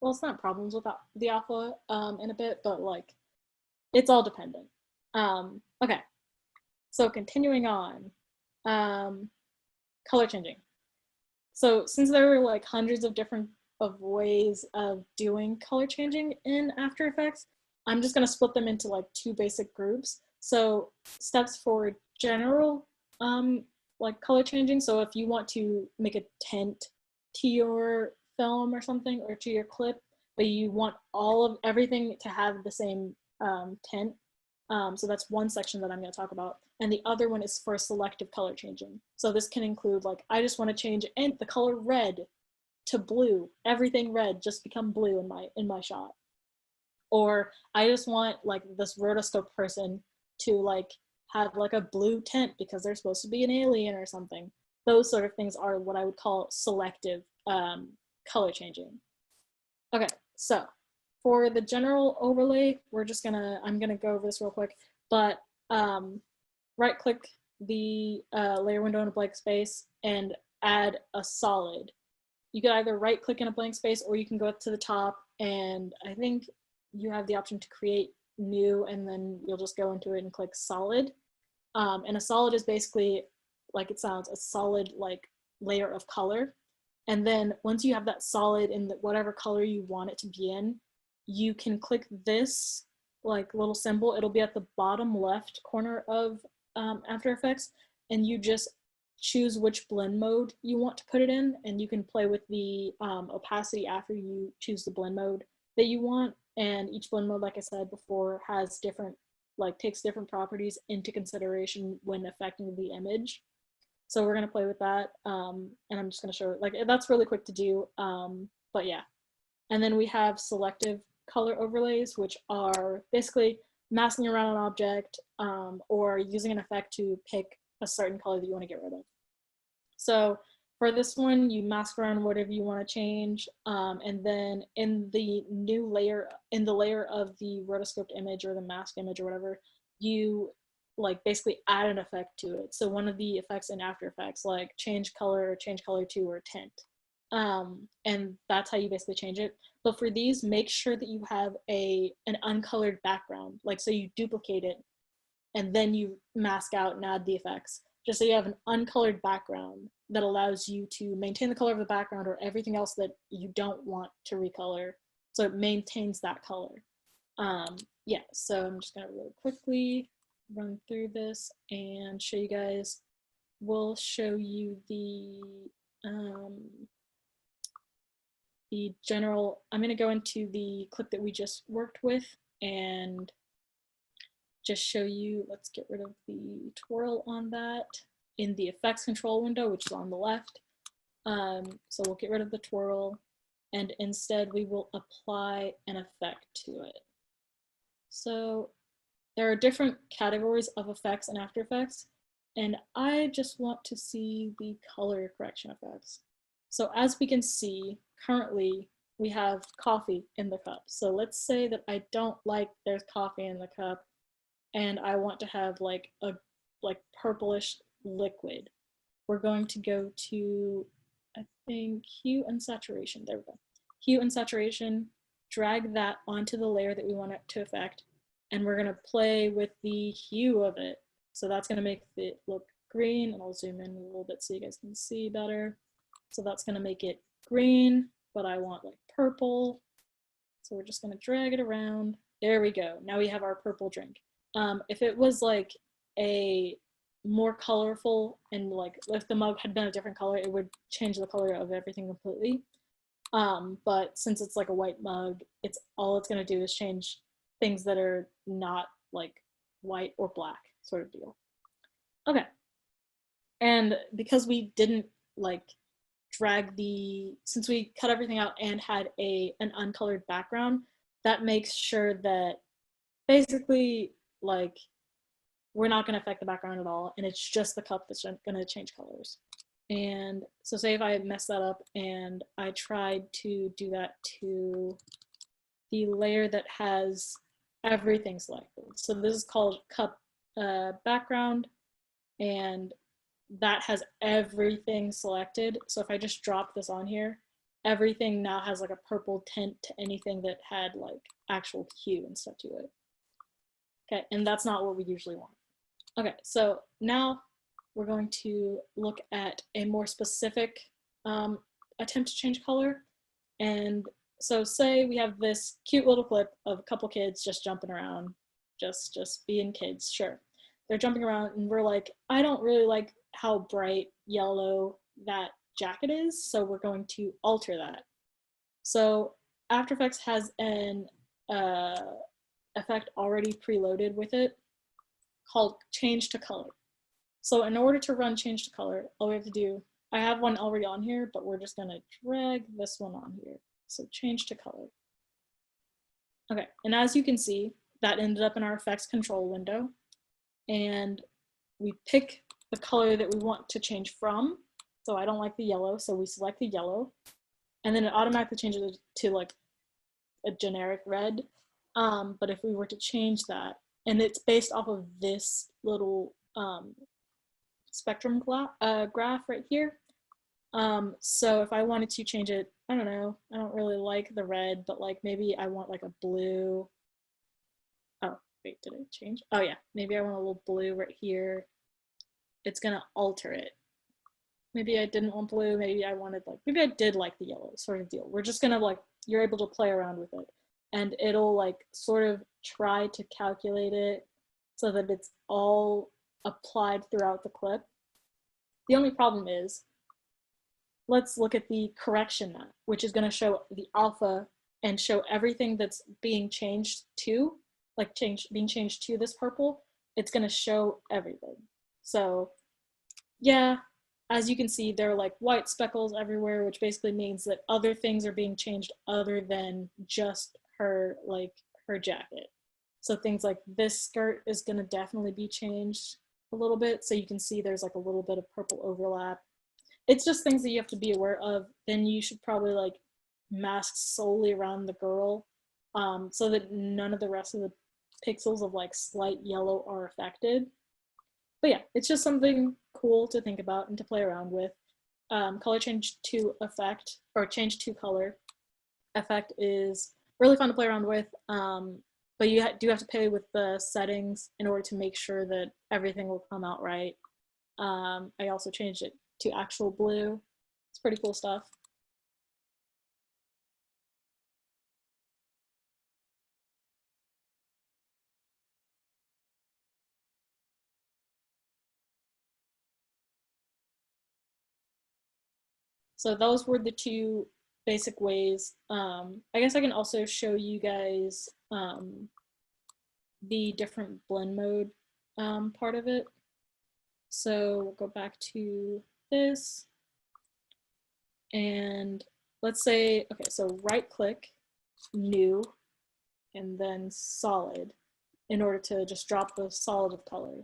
well, it's not problems with the alpha in a bit, but like, it's all dependent. Okay, so continuing on, color changing. So since there were like hundreds of different ways of doing color changing in After Effects, I'm just going to split them into like two basic groups. So steps for general like color changing. So if you want to make a tint to your film or something, or to your clip, but you want all of everything to have the same tint. So that's one section that I'm going to talk about. And the other one is for selective color changing. So this can include like, I just want to change the color red to blue, everything red just become blue in my shot. Or I just want like this rotoscope person to like have like a blue tint because they're supposed to be an alien or something. Those sort of things are what I would call selective color changing. Okay, so for the general overlay, I'm gonna go over this real quick, but right click the layer window in a blank space and add a solid. You can either right click in a blank space or you can go up to the top, and I think you have the option to create new, and then you'll just go into it and click solid. And a solid is basically, like it sounds, a solid like layer of color. And then once you have that solid in whatever color you want it to be in, you can click this like little symbol. It'll be at the bottom left corner of After Effects, and you just choose which blend mode you want to put it in, and you can play with the opacity after you choose the blend mode that you want. And each blend mode, like I said before, has different, like takes different properties into consideration when affecting the image. So we're gonna play with that, and I'm just gonna show, like, that's really quick to do, but yeah. And then we have selective color overlays, which are basically masking around an object or using an effect to pick a certain color that you want to get rid of. So for this one, you mask around whatever you want to change, and then in the new layer, in the layer of the rotoscoped image or the mask image or whatever, you like basically add an effect to it. So one of the effects in After Effects, like change color to, or tint. And that's how you basically change it. But for these, make sure that you have an uncolored background, like so you duplicate it and then you mask out and add the effects, just so you have an uncolored background that allows you to maintain the color of the background or everything else that you don't want to recolor, so it maintains that color. Yeah, so I'm just gonna really quickly run through this and show you guys. We'll show you the general. I'm going to go into the clip that we just worked with and just show you. Let's get rid of the twirl on that in the effects control window, which is on the left. So we'll get rid of the twirl, and instead we will apply an effect to it. So there are different categories of effects in After Effects, and I just want to see the color correction effects. So as we can see, currently we have coffee in the cup. So let's say that I don't like there's coffee in the cup and I want to have like a purplish liquid. We're going to go to, I think, hue and saturation. There we go. Hue and saturation, drag that onto the layer that we want it to affect, and we're gonna play with the hue of it. So that's gonna make it look green, and I'll zoom in a little bit so you guys can see better. So that's gonna make it green, but I want like purple. So we're just gonna drag it around. There we go. Now we have our purple drink. If it was like a more colorful and like if the mug had been a different color, it would change the color of everything completely. But since it's like a white mug, it's gonna do is change things that are not like white or black sort of deal. Okay. And because we didn't like drag since we cut everything out and had an uncolored background, that makes sure that basically like we're not going to affect the background at all, and it's just the cup that's going to change colors. And so say if I mess that up and I tried to do that to the layer that has everything selected. So this is called cup background, and that has everything selected. So if I just drop this on here, everything now has like a purple tint to anything that had like actual hue and stuff to it. Okay, and that's not what we usually want. Okay, so now we're going to look at a more specific attempt to change color. And so say we have this cute little clip of a couple kids just jumping around, just being kids, sure. They're jumping around and we're like, I don't really like how bright yellow that jacket is, so we're going to alter that. So After Effects has an effect already preloaded with it called change to color. So in order to run change to color, all we have to do, I have one already on here, but we're just gonna drag this one on here. So change to color. Okay, and as you can see, that ended up in our effects control window. And we pick the color that we want to change from. So I don't like the yellow, so we select the yellow. And then it automatically changes it to like a generic red. But if we were to change that, and it's based off of this little spectrum graph right here. So if I wanted to change it, I don't know, I don't really like the red, but like maybe I want like a blue. Oh, wait, did it change? Oh yeah, maybe I want a little blue right here. It's gonna alter it. Maybe I didn't want blue, maybe I wanted like, maybe I did like the yellow sort of deal. We're just gonna like, you're able to play around with it. And it'll like sort of try to calculate it so that it's all applied throughout the clip. The only problem is, let's look at the correction map, which is going to show the alpha and show everything that's being changed to, like being changed to this purple. It's going to show everything. So yeah, as you can see, there are like white speckles everywhere, which basically means that other things are being changed other than just her jacket. So things like this skirt is going to definitely be changed a little bit. So you can see there's like a little bit of purple overlap. It's just things that you have to be aware of. Then you should probably like mask solely around the girl, so that none of the rest of the pixels of like slight yellow are affected. But yeah, it's just something cool to think about and to play around with. Color change to effect, or change to color effect, is really fun to play around with. But you do have to play with the settings in order to make sure that everything will come out right. I also changed it to actual blue. It's pretty cool stuff. So those were the two basic ways. I guess I can also show you guys the different blend mode part of it. So we'll go back to this. And let's say, okay, so right click, new, and then solid. in order to just drop the solid of color.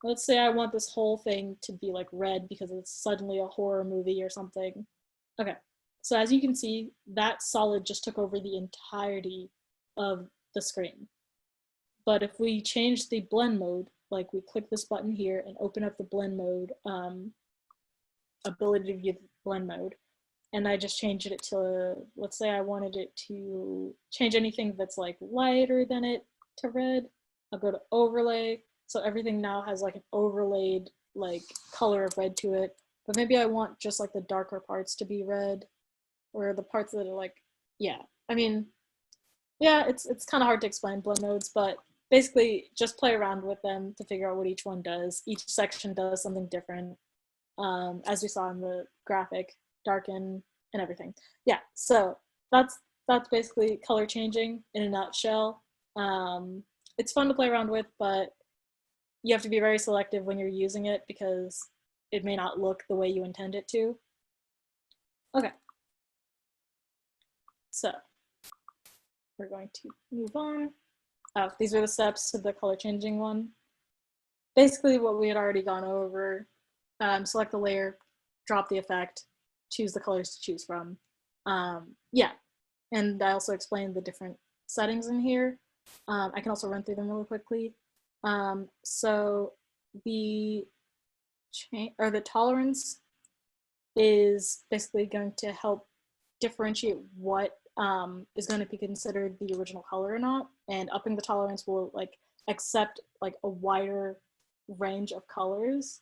Let's say I want this whole thing to be like red because it's suddenly a horror movie or something. Okay, so as you can see, that solid just took over the entirety of the screen. But if we change the blend mode, like we click this button here and open up the blend mode, ability to view the blend mode, and I just changed it to, let's say I wanted it to change anything that's like lighter than it to red, I'll go to overlay. So everything now has like an overlaid like color of red to it, but maybe I want just like the darker parts to be red, or the parts that are like, yeah, I mean, yeah, it's kind of hard to explain blend modes, but basically just play around with them to figure out what each one does. Each section does something different, as we saw in the graphic, darken and everything. Yeah, so that's basically color changing in a nutshell. It's fun to play around with, but you have to be very selective when you're using it because it may not look the way you intend it to. Okay, so we're going to move on. Oh, these are the steps to the color changing one. Basically what we had already gone over. Select the layer, drop the effect, choose the colors to choose from. Yeah, and I also explained the different settings in here. I can also run through them really quickly. So the tolerance is basically going to help differentiate what is going to be considered the original color or not, and upping the tolerance will like accept like a wider range of colors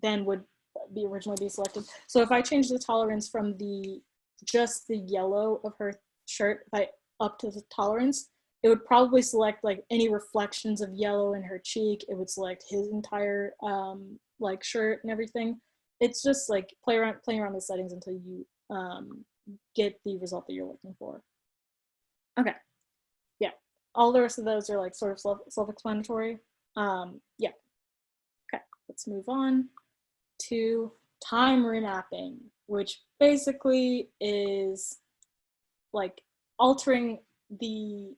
than would be originally be selected. So if I change the tolerance from just the yellow of her shirt, if I up to the tolerance, it would probably select like any reflections of yellow in her cheek. It would select his entire like shirt and everything. It's just like playing around the settings until you get the result that you're looking for. Okay, yeah. All the rest of those are like sort of self-explanatory. Yeah. Okay, let's move on to time remapping, which basically is like altering the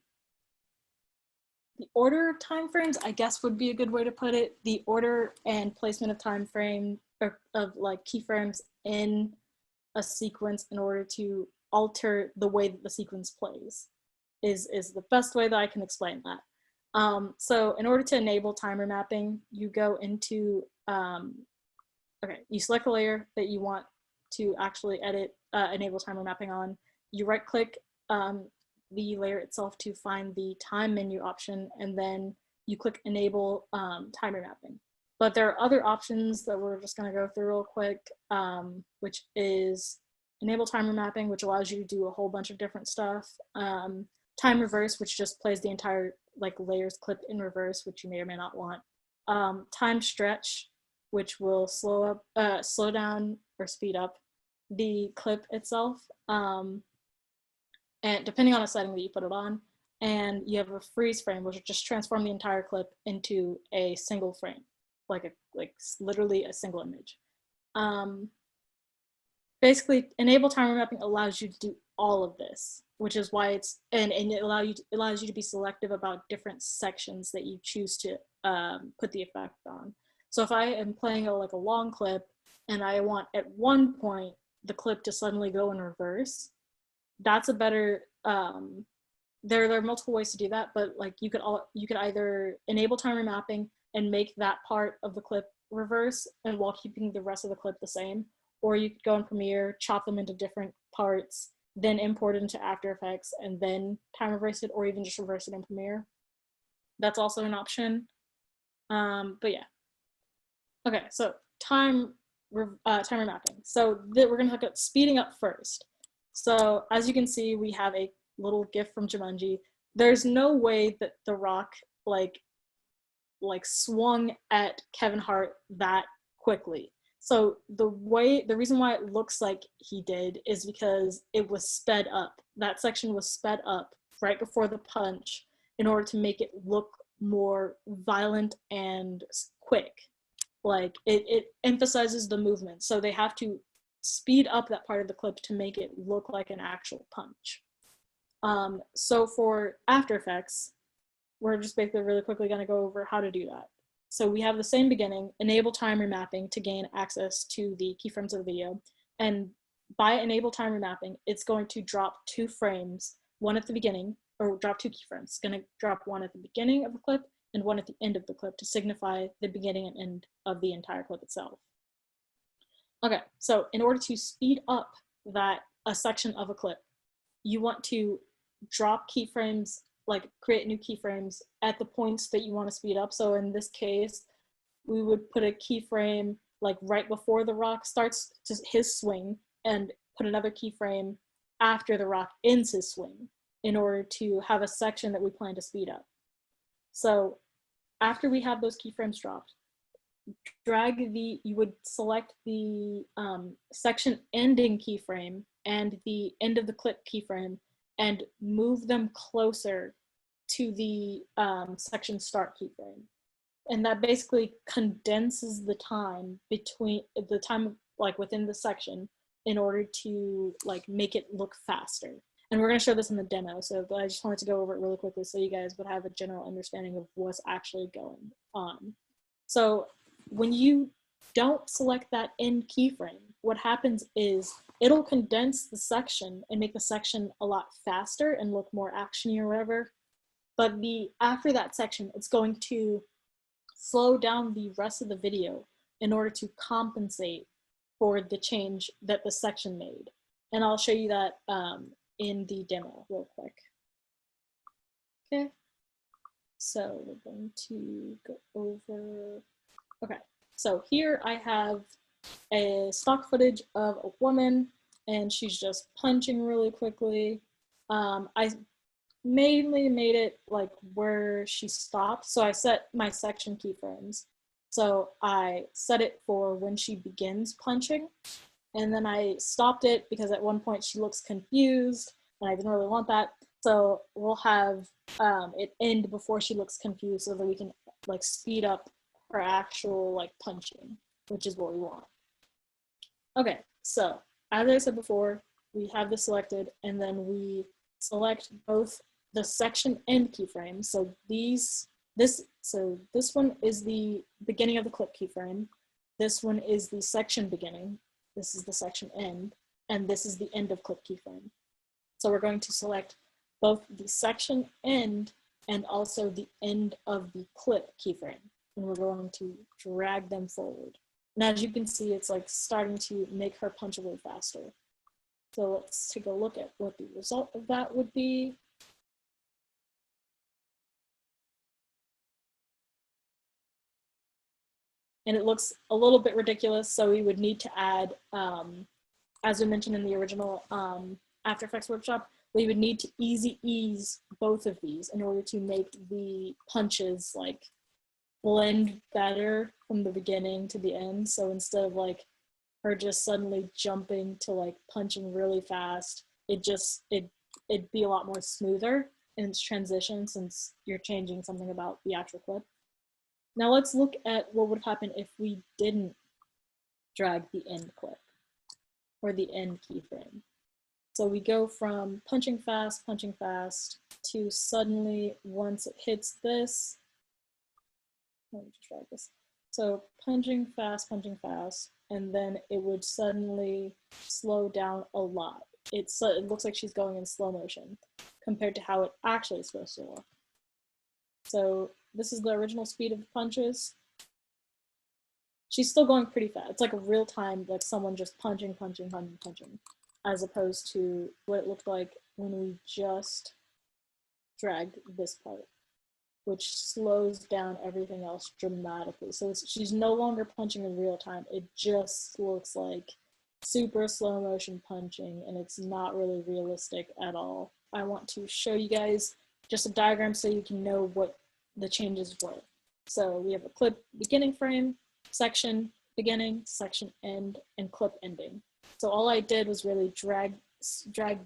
order of time frames, I guess would be a good way to put it. The order and placement of time frame or of like keyframes in a sequence in order to alter the way that the sequence plays is the best way that I can explain that. So in order to enable timer mapping, you go into, okay, you select the layer that you want to actually enable timer mapping on. You right click the layer itself to find the time menu option, and then you click enable timer mapping. But there are other options that we're just going to go through real quick, which is enable timer mapping, which allows you to do a whole bunch of different stuff. Time reverse, which just plays the entire like layers clip in reverse, which you may or may not want. Time stretch, which will slow down or speed up the clip itself, and depending on the setting that you put it on. And you have a freeze frame, which will just transform the entire clip into a single frame, like literally a single image. Basically, enable timer mapping allows you to do all of this, which is why and it allows you to be selective about different sections that you choose to put the effect on. So if I am playing a long clip and I want at one point the clip to suddenly go in reverse, that's a better, there are multiple ways to do that, but like you could either enable timer mapping and make that part of the clip reverse and while keeping the rest of the clip the same, or you could go in Premiere, chop them into different parts, then import it into After Effects and then time reverse it, or even just reverse it in Premiere. That's also an option. But yeah. Okay, so timer mapping. So we're gonna look at speeding up first. So as you can see, we have a little GIF from Jumanji. There's no way that The Rock like swung at Kevin Hart that quickly. So the reason why it looks like he did is because it was sped up. That section was sped up right before the punch in order to make it look more violent and quick. Like it emphasizes the movement. So they have to speed up that part of the clip to make it look like an actual punch. So for After Effects, we're just basically really quickly going to go over how to do that. So we have the same beginning, enable time remapping to gain access to the keyframes of the video. And by enable time remapping, it's going to drop 2 frames, one at the beginning, or drop 2 keyframes. It's going to drop one at the beginning of the clip and one at the end of the clip to signify the beginning and end of the entire clip itself. Okay, so in order to speed up a section of a clip, you want to drop keyframes, like create new keyframes at the points that you want to speed up. So in this case, we would put a keyframe like right before the rock starts his swing, and put another keyframe after the rock ends his swing in order to have a section that we plan to speed up. So after we have those keyframes dropped, you would select the section ending keyframe and the end of the clip keyframe and move them closer to the section start keyframe. And that basically condenses the time between the time like within the section in order to like make it look faster. And we're going to show this in the demo, so but I just wanted to go over it really quickly so you guys would have a general understanding of what's actually going on. So when you don't select that end keyframe, what happens is it'll condense the section and make the section a lot faster and look more actiony or whatever. But after that section, it's going to slow down the rest of the video in order to compensate for the change that the section made. And I'll show you that in the demo real quick. Okay, so we're going to go over, okay. So here I have a stock footage of a woman and she's just punching really quickly. I mainly made it like where she stopped. So I set my section keyframes. So I set it for when she begins punching, and then I stopped it because at one point she looks confused and I didn't really want that. So we'll have it end before she looks confused so that we can like speed up her actual like punching, which is what we want. Okay, so as I said before, we have this selected and then we select both the section end keyframes. So this one is the beginning of the clip keyframe. This one is the section beginning. This is the section end, and this is the end of clip keyframe. So we're going to select both the section end and also the end of the clip keyframe, and we're going to drag them forward. And as you can see, it's like starting to make her punch a little faster. So let's take a look at what the result of that would be. And it looks a little bit ridiculous, so we would need to add, as we mentioned in the original After Effects workshop, we would need to ease both of these in order to make the punches like blend better from the beginning to the end. So instead of like her just suddenly jumping to like punching really fast, it'd be a lot more smoother in its transition since you're changing something about the actual clip. Now let's look at what would happen if we didn't drag the end clip or the end keyframe. So we go from punching fast to suddenly once it hits this, let me just drag this. So punching fast, and then it would suddenly slow down a lot. It looks like she's going in slow motion compared to how it actually is supposed to look. So this is the original speed of the punches. She's still going pretty fast. It's like a real time, like someone just punching, as opposed to what it looked like when we just dragged this part, which slows down everything else dramatically. So she's no longer punching in real time. It just looks like super slow motion punching, and it's not really realistic at all. I want to show you guys just a diagram so you can know what the changes were. So we have a clip beginning frame, section beginning, section end, and clip ending. So all I did was really drag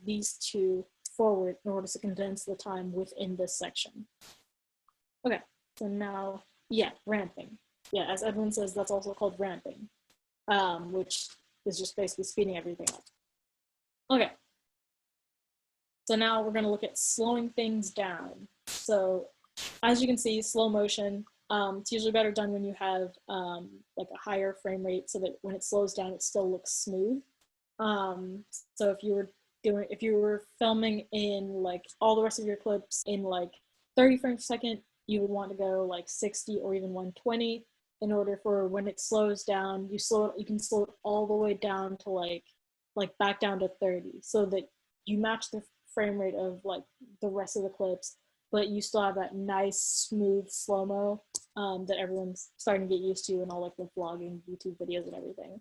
these two forward in order to condense the time within this section. Okay, so now, yeah, ramping. Yeah, as Edwin says, that's also called ramping, which is just basically speeding everything up. Okay, so now we're gonna look at slowing things down. So As you can see, slow motion, it's usually better done when you have like a higher frame rate so that when it slows down, it still looks smooth. So if you were filming in like all the rest of your clips in like 30 frames per second, you would want to go like 60 or even 120 in order for when it slows down, you can slow it all the way down to like back down to 30 so that you match the frame rate of like the rest of the clips, but you still have that nice smooth slow-mo that everyone's starting to get used to in all like the vlogging YouTube videos and everything.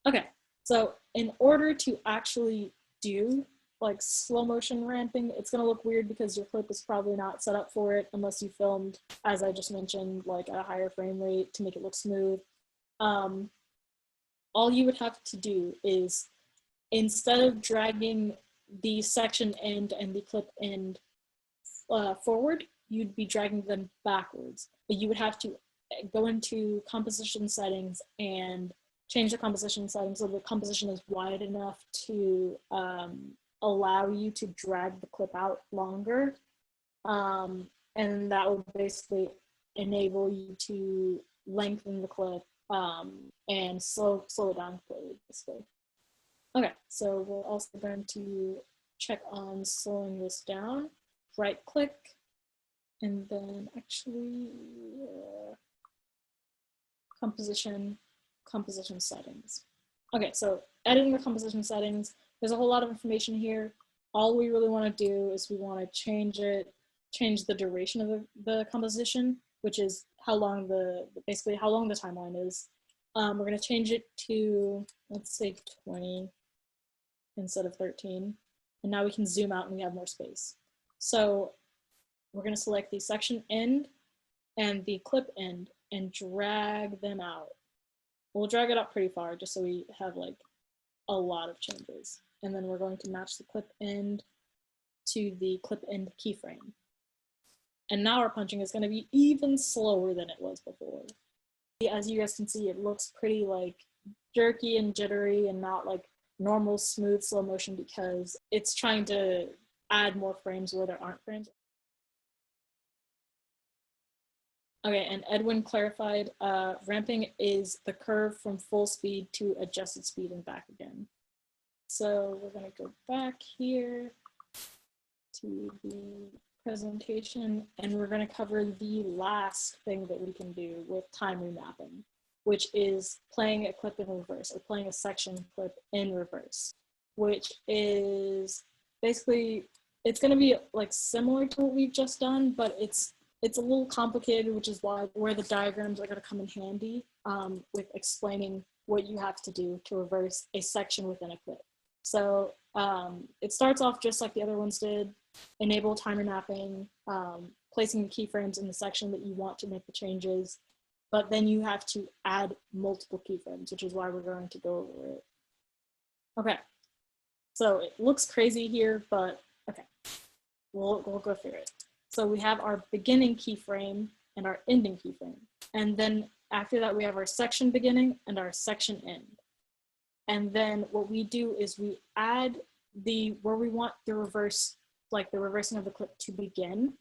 Okay, so in order to actually do like slow motion ramping, it's going to look weird because your clip is probably not set up for it unless you filmed, as I just mentioned, like at a higher frame rate to make it look smooth. All you would have to do is, instead of dragging the section end and the clip end forward, you'd be dragging them backwards. But you would have to go into composition settings and change the composition settings so the composition is wide enough to allow you to drag the clip out longer. And that would basically enable you to lengthen the clip and slow it down completely, basically. Okay, so we're also going to check on slowing this down. Right click, and then actually composition settings. Okay, so editing the composition settings, there's a whole lot of information here. All we really want to do is we want to change the duration of the composition, which is basically how long the timeline is. We're going to change it to, let's say 20 instead of 13. And now we can zoom out and we have more space. So we're going to select the section end and the clip end and drag them out. We'll drag it out pretty far just so we have like a lot of changes. And then we're going to match the clip end to the clip end keyframe. And now our punching is going to be even slower than it was before. As you guys can see, it looks pretty like jerky and jittery and not like normal smooth slow motion because it's trying to add more frames where there aren't frames. Okay, and Edwin clarified, ramping is the curve from full speed to adjusted speed and back again. So we're going to go back here to the presentation, and we're going to cover the last thing that we can do with time remapping, which is playing a clip in reverse or playing a section clip in reverse, which is basically, it's going to be like similar to what we've just done, but it's a little complicated, which is where the diagrams are going to come in handy with explaining what you have to do to reverse a section within a clip. So it starts off just like the other ones did: enable time remapping, placing the keyframes in the section that you want to make the changes, but then you have to add multiple keyframes, which is why we're going to go over it. Okay, so it looks crazy here, but okay, we'll go through it. So we have our beginning keyframe and our ending keyframe. And then after that, we have our section beginning and our section end. And then what we do is we add where we want the reverse, like the reversing of the clip to begin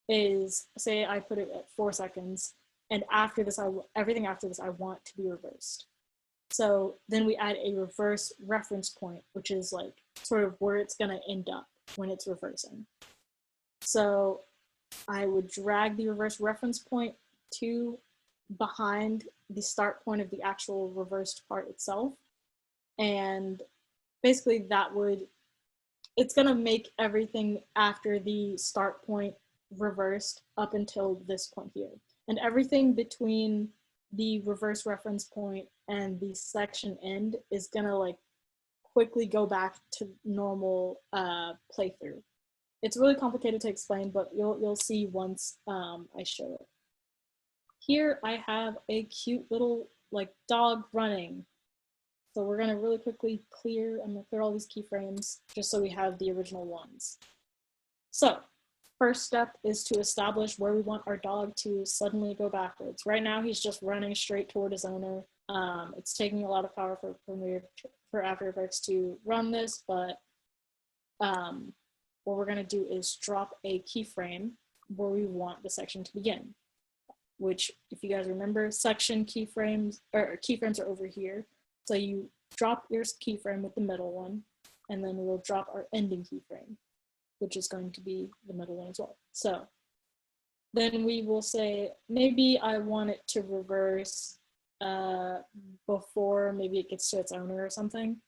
is, say I put it at 4 seconds, and after this, everything after this I want to be reversed. So then we add a reverse reference point, which is like sort of where it's gonna end up when it's reversing. So I would drag the reverse reference point to behind the start point of the actual reversed part itself. And basically it's gonna make everything after the start point reversed up until this point here. And everything between the reverse reference point and the section end is gonna like quickly go back to normal playthrough. It's really complicated to explain, but you'll see once I show it. Here I have a cute little like dog running. So we're gonna really quickly clear all these keyframes just so we have the original ones. So first step is to establish where we want our dog to suddenly go backwards. Right now he's just running straight toward his owner. It's taking a lot of power for After Effects to run this, but what we're gonna do is drop a keyframe where we want the section to begin, which, if you guys remember, section keyframes or keyframes are over here. So you drop your keyframe with the middle one, and then we'll drop our ending keyframe, which is going to be the middle one as well. So then we will say, maybe I want it to reverse before maybe it gets to its owner or something,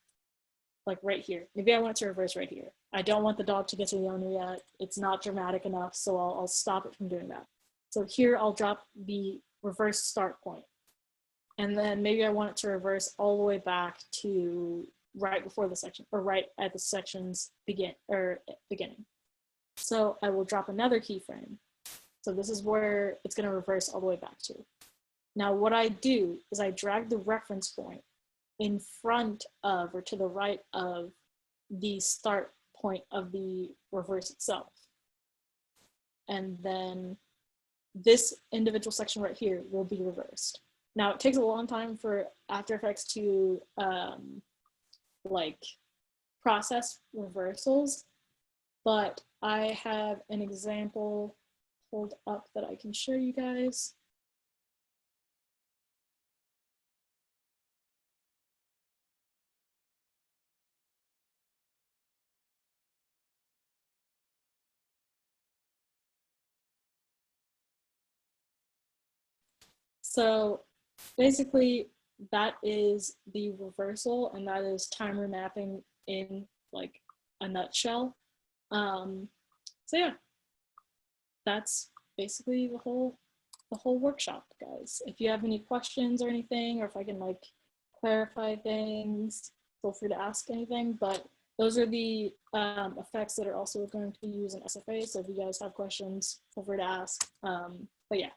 like right here. Maybe I want it to reverse right here. I don't want the dog to get to the owner yet. It's not dramatic enough, so I'll stop it from doing that. So here I'll drop the reverse start point. And then maybe I want it to reverse all the way back to right before the section, or right at the section's beginning. So I will drop another keyframe. So this is where it's going to reverse all the way back to. Now what I do is I drag the reference point in front of or to the right of the start point of the reverse itself. And then this individual section right here will be reversed. Now it takes a long time for After Effects to like process reversals, but I have an example pulled up that I can show you guys. So basically that is the reversal, and that is time remapping in like a nutshell. So yeah, that's basically the whole workshop, guys. If you have any questions or anything, or if I can like clarify things, feel free to ask anything. But those are the effects that are also going to be used in SFA. So if you guys have questions, feel free to ask. But yeah.